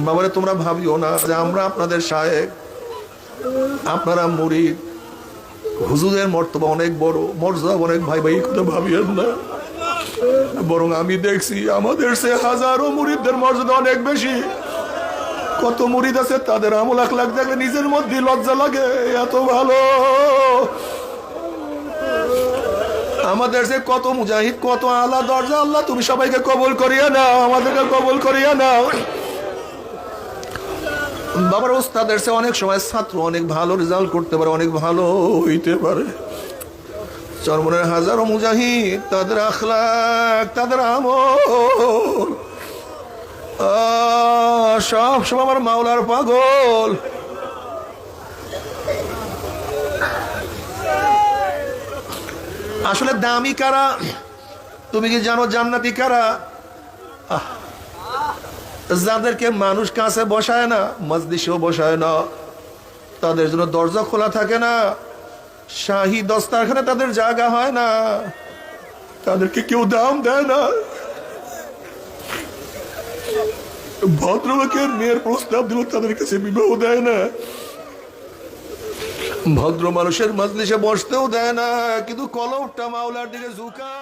বাবারে তোমরা ভাবিও না যে আমরা আপনাদের শায়েখ, আপনারা মুরিদ, হুজুরের মর্তবা অনেক বড়, মর্যাদা অনেক, ভাই ভাই কথা ভাবিয়েন না। বরং আমি দেখছি আমাদের সে হাজারো মুরিদদের মর্যাদা অনেক বেশি। কত মুরিদ আছে তাদের আমল আখলাক দেখলে নিজের মধ্যে লজ্জা লাগে, এত ভালো। আমাদের যে কত মুজাহিদ, কত আলা দরজা। আল্লাহ তুমি সবাইকে কবুল করিয়া নাও, আমাদেরকে কবুল করিয়া নাও। বাবার ওস্তাদের সে অনেক সময় ছাত্র অনেক ভালো রেজাল্ট করতে পারে, অনেক ভালো হইতে পারে। চরমনের হাজারো মুজাহিদ, তাদের আখলাক, তাদের আমল সব সময় আমার মাওলার পাগল। আসলে দামি কারা তুমি কি জানো? জান্নাতি কারা? যাদেরকে মানুষ কাছে বসায় না, মজলিসেও বসায় না, তাদের জন্য দরজা খোলা থাকে না, শাহী দস্তারখানে তাদের জায়গা হয় না, তাদেরকে কেউ দাম দেয় না। ভদ্রলোকের মেয়ের প্রস্তাব দিল, তাদের কাছে বিবাহ দেয় না। ভদ্র মানুষের মজলিসে বসতেও দেয় না, কিন্তু কলমটা মাওলার দিকে ঝুঁকা।